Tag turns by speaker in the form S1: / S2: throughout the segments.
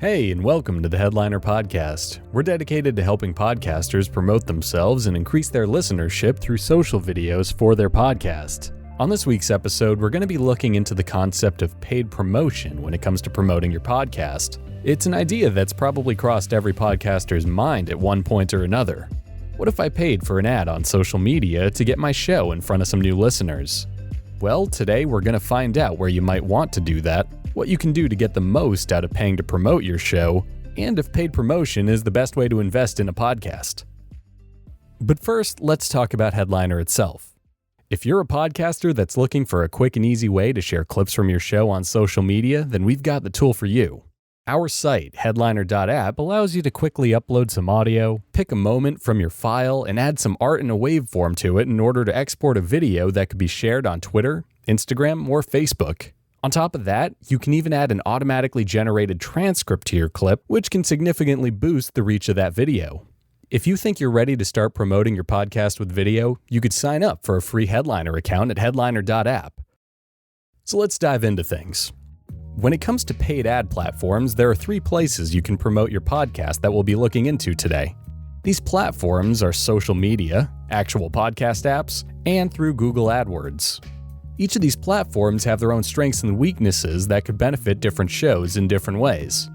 S1: Hey, and welcome to the Headliner Podcast. We're dedicated to helping podcasters promote themselves and increase their listenership through social videos for their podcast. On this week's episode, we're going to be looking into the concept of paid promotion when it comes to promoting your podcast. It's an idea that's probably crossed every podcaster's mind at one point or another. What if I paid for an ad on social media to get my show in front of some new listeners? Well, today we're going to find out where you might want to do that, what you can do to get the most out of paying to promote your show, and if paid promotion is the best way to invest in a podcast. But first, let's talk about Headliner itself. If you're a podcaster that's looking for a quick and easy way to share clips from your show on social media, then we've got the tool for you. Our site, headliner.app, allows you to quickly upload some audio, pick a moment from your file, and add some art and a waveform to it in order to export a video that could be shared on Twitter, Instagram, or Facebook. On top of that, you can even add an automatically generated transcript to your clip, which can significantly boost the reach of that video. If you think you're ready to start promoting your podcast with video, you could sign up for a free Headliner account at headliner.app. So let's dive into things. When it comes to paid ad platforms, there are 3 places you can promote your podcast that we'll be looking into today. These platforms are social media, actual podcast apps, and through Google AdWords. Each of these platforms have their own strengths and weaknesses that could benefit different shows in different ways.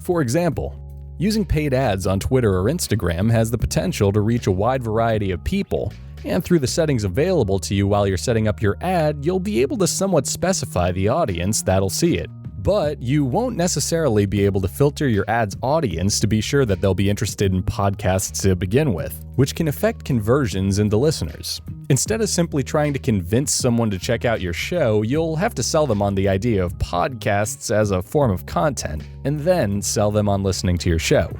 S1: For example, using paid ads on Twitter or Instagram has the potential to reach a wide variety of people, and through the settings available to you while you're setting up your ad, you'll be able to somewhat specify the audience that'll see it. But you won't necessarily be able to filter your ad's audience to be sure that they'll be interested in podcasts to begin with, which can affect conversions into listeners. Instead of simply trying to convince someone to check out your show, you'll have to sell them on the idea of podcasts as a form of content, and then sell them on listening to your show.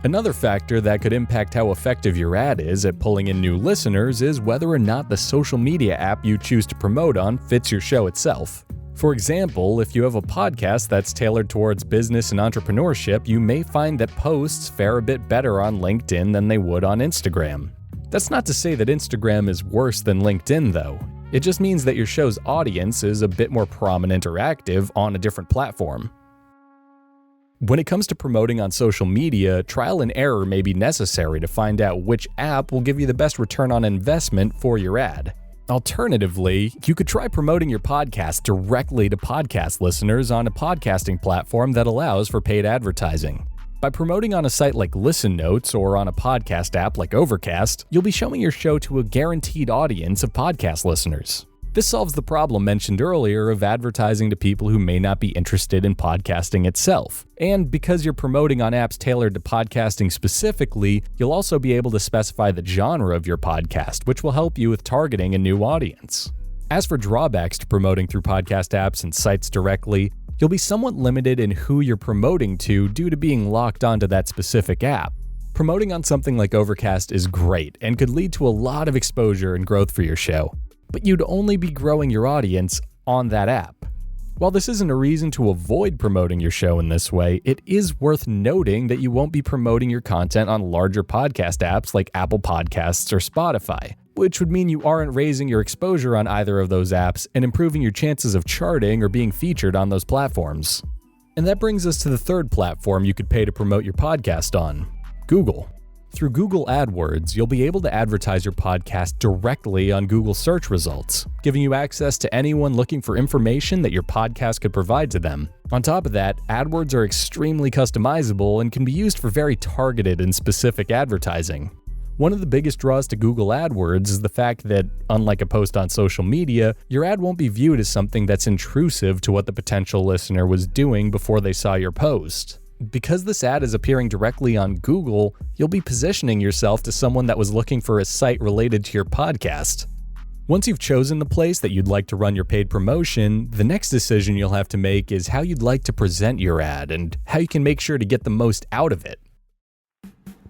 S1: Another factor that could impact how effective your ad is at pulling in new listeners is whether or not the social media app you choose to promote on fits your show itself. For example, if you have a podcast that's tailored towards business and entrepreneurship, you may find that posts fare a bit better on LinkedIn than they would on Instagram. That's not to say that Instagram is worse than LinkedIn, though. It just means that your show's audience is a bit more prominent or active on a different platform. When it comes to promoting on social media, trial and error may be necessary to find out which app will give you the best return on investment for your ad. Alternatively, you could try promoting your podcast directly to podcast listeners on a podcasting platform that allows for paid advertising. By promoting on a site like Listen Notes or on a podcast app like Overcast, you'll be showing your show to a guaranteed audience of podcast listeners. This solves the problem mentioned earlier of advertising to people who may not be interested in podcasting itself. And because you're promoting on apps tailored to podcasting specifically, you'll also be able to specify the genre of your podcast, which will help you with targeting a new audience. As for drawbacks to promoting through podcast apps and sites directly, you'll be somewhat limited in who you're promoting to due to being locked onto that specific app. Promoting on something like Overcast is great and could lead to a lot of exposure and growth for your show, but you'd only be growing your audience on that app. While this isn't a reason to avoid promoting your show in this way, it is worth noting that you won't be promoting your content on larger podcast apps like Apple Podcasts or Spotify, which would mean you aren't raising your exposure on either of those apps and improving your chances of charting or being featured on those platforms. And that brings us to the third platform you could pay to promote your podcast on: Google. Through Google AdWords, you'll be able to advertise your podcast directly on Google search results, giving you access to anyone looking for information that your podcast could provide to them. On top of that, AdWords are extremely customizable and can be used for very targeted and specific advertising. One of the biggest draws to Google AdWords is the fact that, unlike a post on social media, your ad won't be viewed as something that's intrusive to what the potential listener was doing before they saw your post. Because this ad is appearing directly on Google, you'll be positioning yourself to someone that was looking for a site related to your podcast. Once you've chosen the place that you'd like to run your paid promotion, the next decision you'll have to make is how you'd like to present your ad and how you can make sure to get the most out of it.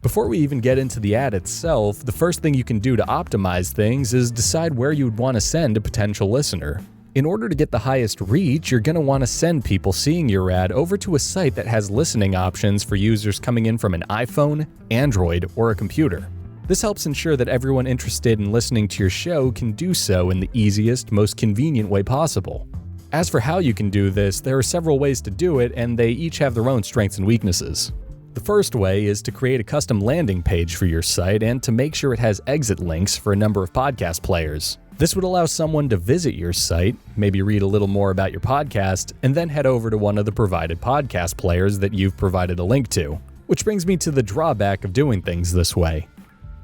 S1: Before we even get into the ad itself, the first thing you can do to optimize things is decide where you would want to send a potential listener. In order to get the highest reach, you're going to want to send people seeing your ad over to a site that has listening options for users coming in from an iPhone, Android, or a computer. This helps ensure that everyone interested in listening to your show can do so in the easiest, most convenient way possible. As for how you can do this, there are several ways to do it, and they each have their own strengths and weaknesses. The first way is to create a custom landing page for your site and to make sure it has exit links for a number of podcast players. This would allow someone to visit your site, maybe read a little more about your podcast, and then head over to one of the provided podcast players that you've provided a link to. Which brings me to the drawback of doing things this way.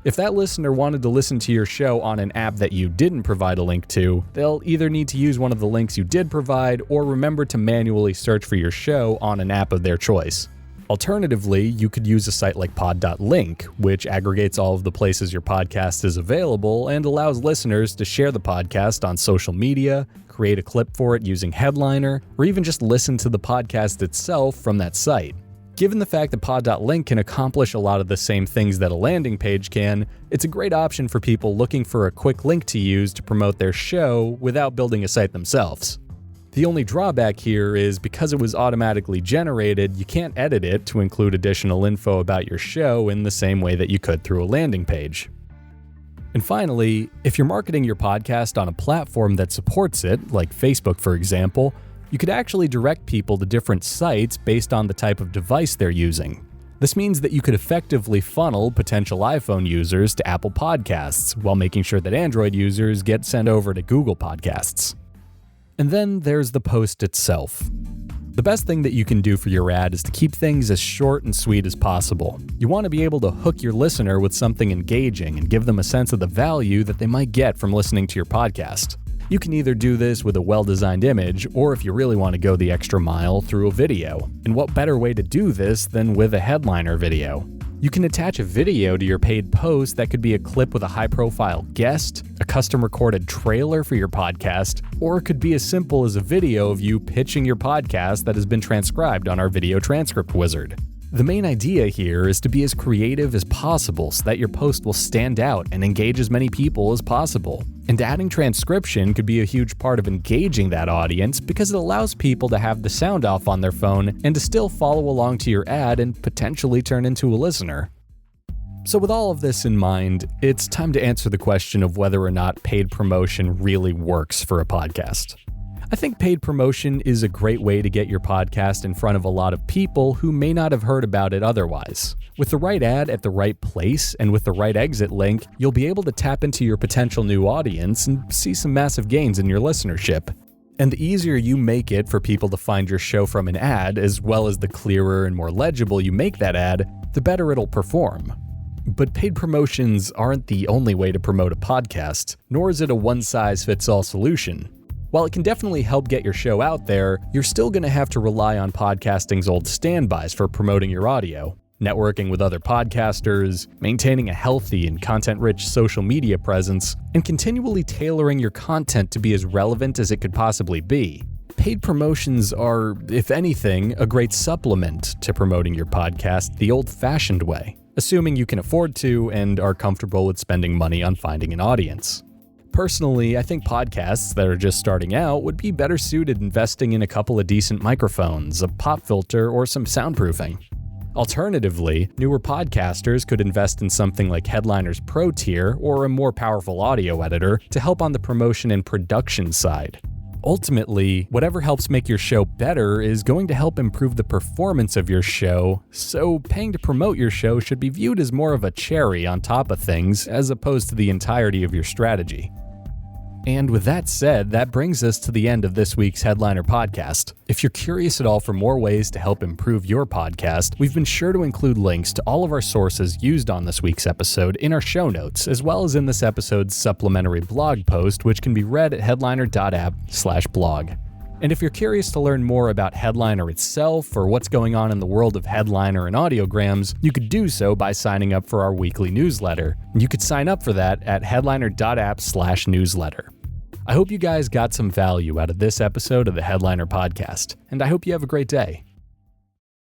S1: If that listener wanted to listen to your show on an app that you didn't provide a link to, they'll either need to use one of the links you did provide or remember to manually search for your show on an app of their choice. Alternatively, you could use a site like pod.link, which aggregates all of the places your podcast is available and allows listeners to share the podcast on social media, create a clip for it using Headliner, or even just listen to the podcast itself from that site. Given the fact that pod.link can accomplish a lot of the same things that a landing page can, it's a great option for people looking for a quick link to use to promote their show without building a site themselves. The only drawback here is because it was automatically generated, you can't edit it to include additional info about your show in the same way that you could through a landing page. And finally, if you're marketing your podcast on a platform that supports it, like Facebook for example, you could actually direct people to different sites based on the type of device they're using. This means that you could effectively funnel potential iPhone users to Apple Podcasts while making sure that Android users get sent over to Google Podcasts. And then there's the post itself. The best thing that you can do for your ad is to keep things as short and sweet as possible. You want to be able to hook your listener with something engaging and give them a sense of the value that they might get from listening to your podcast. You can either do this with a well-designed image, or if you really want to go the extra mile, through a video. And what better way to do this than with a Headliner video? You can attach a video to your paid post that could be a clip with a high-profile guest, a custom-recorded trailer for your podcast, or it could be as simple as a video of you pitching your podcast that has been transcribed on our video transcript wizard. The main idea here is to be as creative as possible so that your post will stand out and engage as many people as possible. And adding transcription could be a huge part of engaging that audience because it allows people to have the sound off on their phone and to still follow along to your ad and potentially turn into a listener. So with all of this in mind, it's time to answer the question of whether or not paid promotion really works for a podcast. I think paid promotion is a great way to get your podcast in front of a lot of people who may not have heard about it otherwise. With the right ad at the right place and with the right exit link, you'll be able to tap into your potential new audience and see some massive gains in your listenership. And the easier you make it for people to find your show from an ad, as well as the clearer and more legible you make that ad, the better it'll perform. But paid promotions aren't the only way to promote a podcast, nor is it a one-size-fits-all solution. While it can definitely help get your show out there, you're still going to have to rely on podcasting's old standbys for promoting your audio. Networking with other podcasters, maintaining a healthy and content-rich social media presence, and continually tailoring your content to be as relevant as it could possibly be. Paid promotions are, if anything, a great supplement to promoting your podcast the old-fashioned way, assuming you can afford to and are comfortable with spending money on finding an audience. Personally, I think podcasts that are just starting out would be better suited investing in a couple of decent microphones, a pop filter, or some soundproofing. Alternatively, newer podcasters could invest in something like Headliner's Pro tier or a more powerful audio editor to help on the promotion and production side. Ultimately, whatever helps make your show better is going to help improve the performance of your show, so paying to promote your show should be viewed as more of a cherry on top of things as opposed to the entirety of your strategy. And with that said, that brings us to the end of this week's Headliner podcast. If you're curious at all for more ways to help improve your podcast, we've been sure to include links to all of our sources used on this week's episode in our show notes, as well as in this episode's supplementary blog post, which can be read at headliner.app/blog. And if you're curious to learn more about Headliner itself or what's going on in the world of Headliner and audiograms, you could do so by signing up for our weekly newsletter. You could sign up for that at headliner.app/newsletter. I hope you guys got some value out of this episode of the Headliner podcast, and I hope you have a great day.